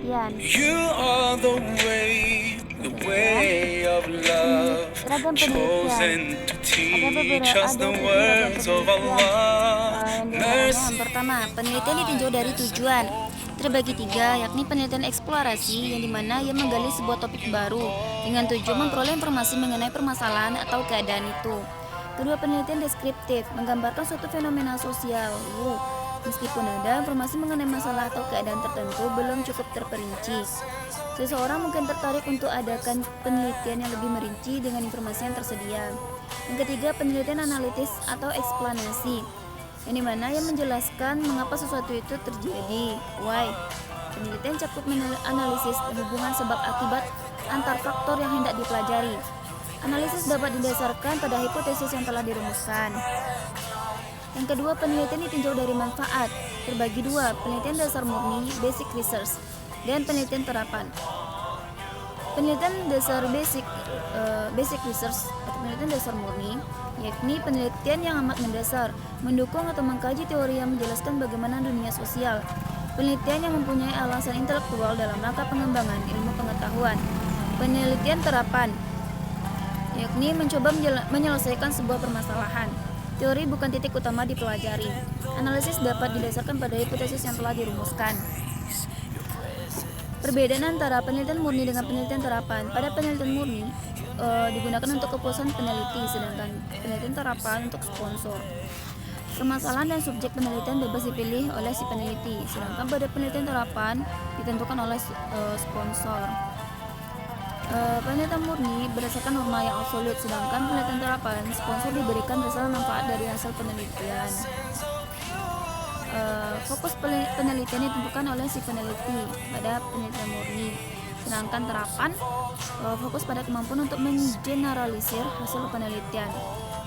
penelitian. You are the Kemudian, way of love, ragam penelitian. chosen to teach us Ada the 7 ragam words of penelitian. Allah. Yang diantaranya yang pertama, penelitian ditinjau dari tujuan. Terbagi 3, yakni penelitian eksplorasi, yang dimana ia menggali sebuah topik baru dengan tujuan memperoleh informasi mengenai permasalahan atau keadaan itu. Kedua, penelitian deskriptif, menggambarkan suatu fenomena sosial. Meskipun ada informasi mengenai masalah atau keadaan tertentu belum cukup terperinci. Seseorang mungkin tertarik untuk adakan penelitian yang lebih merinci dengan informasi yang tersedia. Yang ketiga, penelitian analitis atau eksplanasi, yang dimana ia menjelaskan mengapa sesuatu itu terjadi. Why? Penelitian cakup analisis hubungan sebab akibat antar faktor yang hendak dipelajari. Analisis dapat didasarkan pada hipotesis yang telah dirumuskan. Yang kedua, penelitian ditinjau dari manfaat. Terbagi 2, penelitian dasar murni, basic research, dan penelitian terapan. Penelitian dasar basic research atau penelitian dasar murni, yakni penelitian yang amat mendasar, mendukung atau mengkaji teori yang menjelaskan bagaimana dunia sosial. Penelitian yang mempunyai alasan intelektual dalam rangka pengembangan ilmu pengetahuan. Penelitian terapan, yakni mencoba menyelesaikan sebuah permasalahan. Teori bukan titik utama dipelajari. Analisis dapat didasarkan pada hipotesis yang telah dirumuskan. Perbedaan antara penelitian murni dengan penelitian terapan. Pada penelitian murni digunakan untuk kepuasan peneliti, sedangkan penelitian terapan untuk sponsor. Permasalahan dan subjek penelitian bebas dipilih oleh si peneliti, sedangkan pada penelitian terapan ditentukan oleh sponsor. Penelitian murni berdasarkan norma yang absolut, sedangkan penelitian terapan sponsor diberikan berdasarkan manfaat dari hasil penelitian. Fokus penelitian ditentukan oleh si peneliti pada penelitian murni, sedangkan terapan fokus pada kemampuan untuk mengeneralisir hasil penelitian.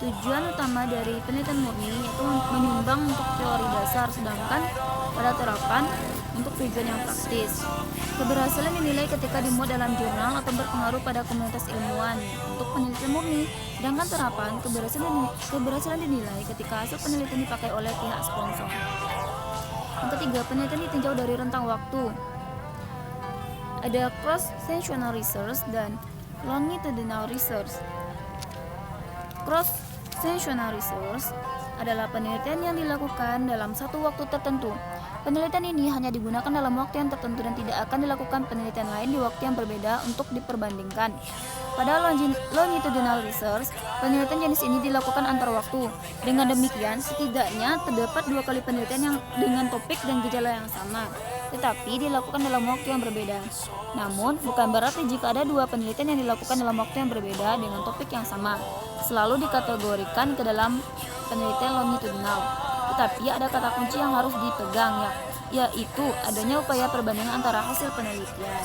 Tujuan utama dari penelitian murni yaitu menyumbang untuk teori dasar, sedangkan pada terapan untuk tujuan yang praktis. Keberhasilan dinilai ketika dimuat dalam jurnal atau berpengaruh pada komunitas ilmuwan untuk penelitian murni, sedangkan terapan keberhasilan dinilai ketika hasil penelitian dipakai oleh pihak sponsor. Yang ketiga, penelitian ditinjau dari rentang waktu. Ada cross-sectional research dan longitudinal research. Cross-sectional research adalah penelitian yang dilakukan dalam satu waktu tertentu. Penelitian ini hanya digunakan dalam waktu yang tertentu dan tidak akan dilakukan penelitian lain di waktu yang berbeda untuk diperbandingkan. Pada longitudinal research, penelitian jenis ini dilakukan antar waktu. Dengan demikian, setidaknya terdapat 2 kali penelitian yang dengan topik dan gejala yang sama, tetapi dilakukan dalam waktu yang berbeda. Namun, bukan berarti jika ada 2 penelitian yang dilakukan dalam waktu yang berbeda dengan topik yang sama, selalu dikategorikan ke dalam penelitian longitudinal. Tetapi ada kata kunci yang harus dipegang, yaitu adanya upaya perbandingan antara hasil penelitian.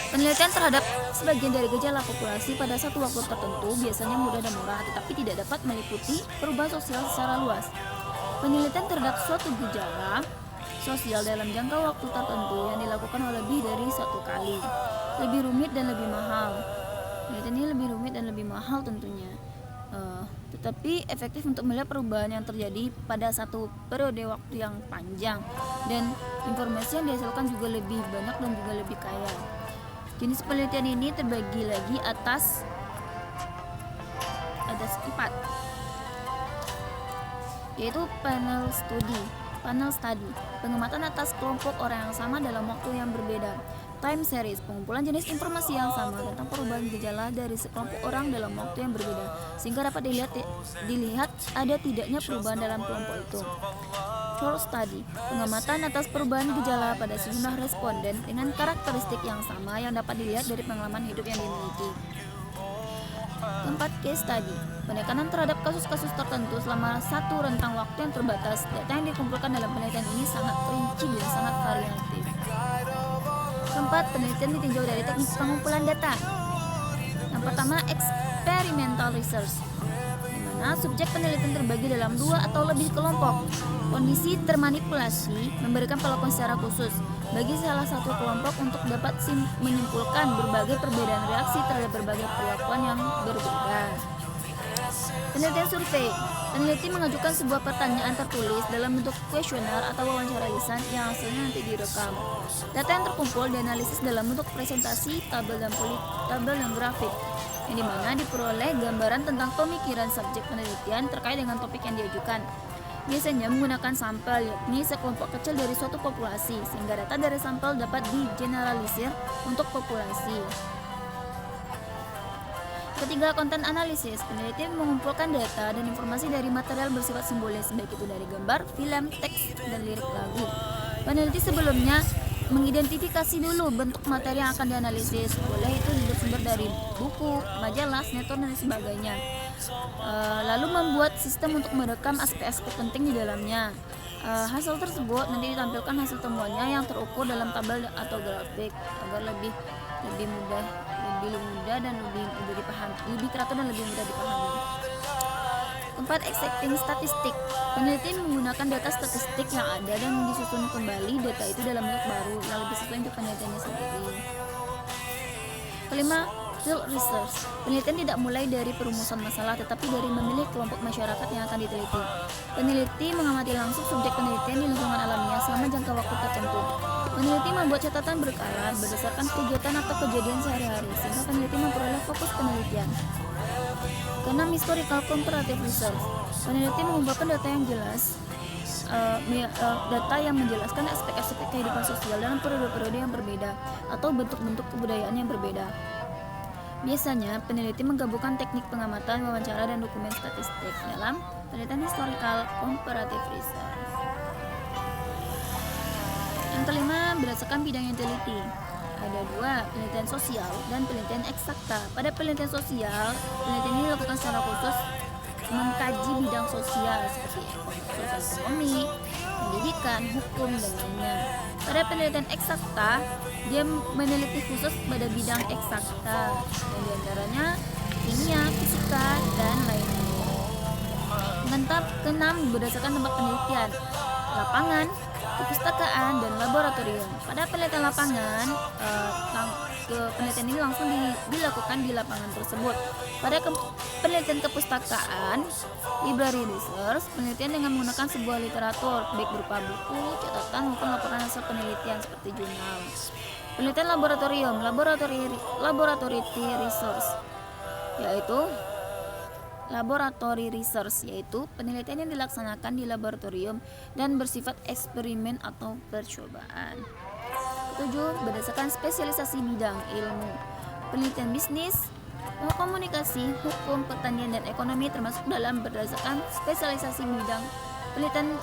Penelitian terhadap sebagian dari gejala populasi pada satu waktu tertentu biasanya mudah dan murah, tetapi tidak dapat meliputi perubahan sosial secara luas. Penelitian terhadap suatu gejala sosial dalam jangka waktu tertentu yang dilakukan lebih dari 1 kali, lebih rumit dan lebih mahal. Penelitian ini lebih rumit dan lebih mahal tentunya. Tetapi efektif untuk melihat perubahan yang terjadi pada satu periode waktu yang panjang, dan informasi yang dihasilkan juga lebih banyak dan juga lebih kaya. Jenis penelitian ini terbagi lagi atas 4, yaitu panel study, pengamatan atas kelompok orang yang sama dalam waktu yang berbeda. Time series, pengumpulan jenis informasi yang sama tentang perubahan gejala dari sekelompok orang dalam waktu yang berbeda, sehingga dapat dilihat ada tidaknya perubahan dalam kelompok itu. Short study, pengamatan atas perubahan gejala pada sejumlah responden dengan karakteristik yang sama yang dapat dilihat dari pengalaman hidup yang dimiliki. Keempat, case study, penekanan terhadap kasus-kasus tertentu selama satu rentang waktu yang terbatas. Data yang dikumpulkan dalam penelitian ini sangat rinci dan sangat variatif. Keempat, penelitian ditinjau dari teknik pengumpulan data. Yang pertama, experimental research, di mana subjek penelitian terbagi dalam 2 atau lebih kelompok. Kondisi termanipulasi memberikan perlakuan secara khusus bagi salah satu kelompok untuk dapat menyimpulkan berbagai perbedaan reaksi terhadap berbagai perlakuan yang berbeda. Penelitian survei. Peneliti mengajukan sebuah pertanyaan tertulis dalam bentuk kuesioner atau wawancara lisan yang hasilnya nanti direkam. Data yang terkumpul dianalisis dalam bentuk presentasi, tabel dan grafik, yang dimana diperoleh gambaran tentang pemikiran subjek penelitian terkait dengan topik yang diajukan. Biasanya menggunakan sampel, yakni sekelompok kecil dari suatu populasi, sehingga data dari sampel dapat digeneralisir untuk populasi. Ketiga, konten analisis. Peneliti mengumpulkan data dan informasi dari material bersifat simbolis, baik itu dari gambar, film, teks, dan lirik lagu. Peneliti sebelumnya mengidentifikasi dulu bentuk materi yang akan dianalisis, boleh itu sumber dari buku, majalah, sinetron, dan sebagainya. Lalu membuat sistem untuk merekam aspek-aspek penting di dalamnya. Hasil tersebut nanti ditampilkan hasil temuannya yang terukur dalam tabel atau grafik agar lebih mudah dan lebih mudah dipahami, lebih teratur dan lebih mudah dipahami. Keempat, extracting statistik. Peneliti menggunakan data statistik yang ada dan disusun kembali data itu dalam bentuk baru yang lebih sesuai untuk penelitiannya sendiri. Kelima, field research. Penelitian tidak mulai dari perumusan masalah, tetapi dari memilih kelompok masyarakat yang akan diteliti. Peneliti mengamati langsung subjek penelitian di lingkungan alamnya selama jangka waktu tertentu. Peneliti membuat catatan berkala berdasarkan kegiatan atau kejadian sehari-hari, sehingga peneliti memperoleh fokus penelitian. Keenam, historical comparative research. Peneliti mengumpulkan data yang jelas, data yang menjelaskan aspek-aspek kehidupan sosial dalam periode-periode yang berbeda atau bentuk-bentuk kebudayaan yang berbeda. Biasanya, peneliti menggabungkan teknik pengamatan, wawancara, dan dokumen statistik dalam penelitian historical comparative research. Yang kelima, berdasarkan bidang yang diteliti. Ada dua, penelitian sosial dan penelitian eksakta. Pada penelitian sosial, penelitian ini dilakukan secara khusus mengkaji bidang sosial seperti ekonomi, pendidikan, hukum, dan lainnya. Pada penelitian eksakta, dia meneliti khusus pada bidang eksakta, yang diantaranya kimia, fisika, dan lain-lain. Keenam, berdasarkan tempat penelitian, lapangan, perpustakaan, dan laboratorium. Pada penelitian lapangan, penelitian ini langsung dilakukan di lapangan tersebut. Pada penelitian kepustakaan, library research, penelitian dengan menggunakan sebuah literatur, baik berupa buku, catatan, maupun laporan hasil penelitian seperti jurnal. Penelitian laboratorium, laboratory research, yaitu penelitian yang dilaksanakan di laboratorium dan bersifat eksperimen atau percobaan. 7. Berdasarkan spesialisasi bidang ilmu. Penelitian bisnis, komunikasi, hukum, pertanian, dan ekonomi termasuk dalam berdasarkan spesialisasi bidang. Penelitian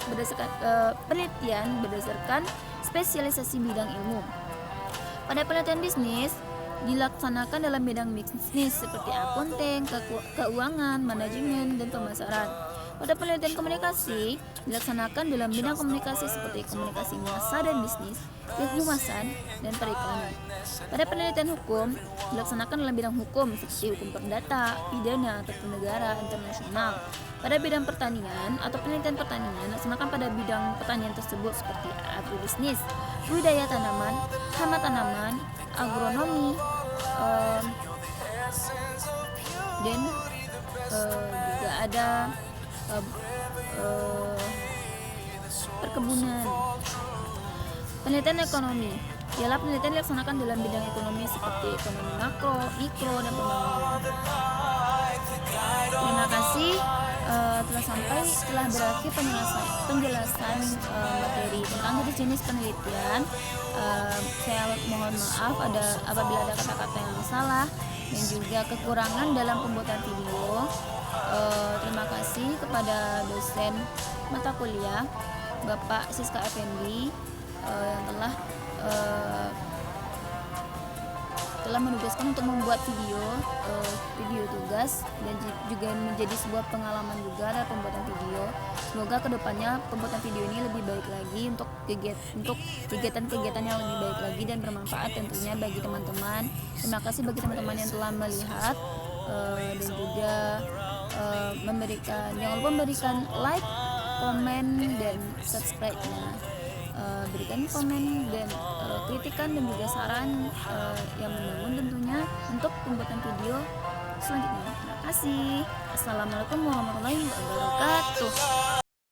berdasarkan spesialisasi bidang ilmu. Pada penelitian bisnis dilaksanakan dalam bidang bisnis seperti akunting, keuangan, manajemen, dan pemasaran. Pada penelitian komunikasi dilaksanakan dalam bidang komunikasi seperti komunikasi massa dan bisnis, kehumasan, dan periklanan. Pada penelitian hukum dilaksanakan dalam bidang hukum seperti hukum perdata, pidana, tata negara, internasional. Pada bidang pertanian atau penelitian pertanian dilaksanakan pada bidang pertanian tersebut seperti agribisnis, budidaya tanaman, hama tanaman, agronomi, dan juga ada perkebunan. Penelitian ekonomi ialah penelitian dilaksanakan dalam bidang ekonomi seperti ekonomi makro, mikro, dan pembangunan. Terima kasih telah berakhir penjelasan materi tentang jenis penelitian. Saya mohon maaf apabila ada kata-kata yang salah dan juga kekurangan dalam pembuatan video. Terima kasih kepada dosen mata kuliah Bapak Siska Effendi yang telah menugaskan untuk membuat video tugas dan juga menjadi sebuah pengalaman juga dalam pembuatan video. Semoga kedepannya pembuatan video ini lebih baik lagi untuk kegiatan-kegiatan yang lebih baik lagi dan bermanfaat tentunya bagi teman-teman. Terima kasih bagi teman-teman yang telah melihat dan juga jangan lupa memberikan like, komen, dan subscribe-nya. Berikan komen dan kritikan dan juga saran yang membangun tentunya untuk pembuatan video selanjutnya. Terima kasih. Assalamualaikum warahmatullahi wabarakatuh.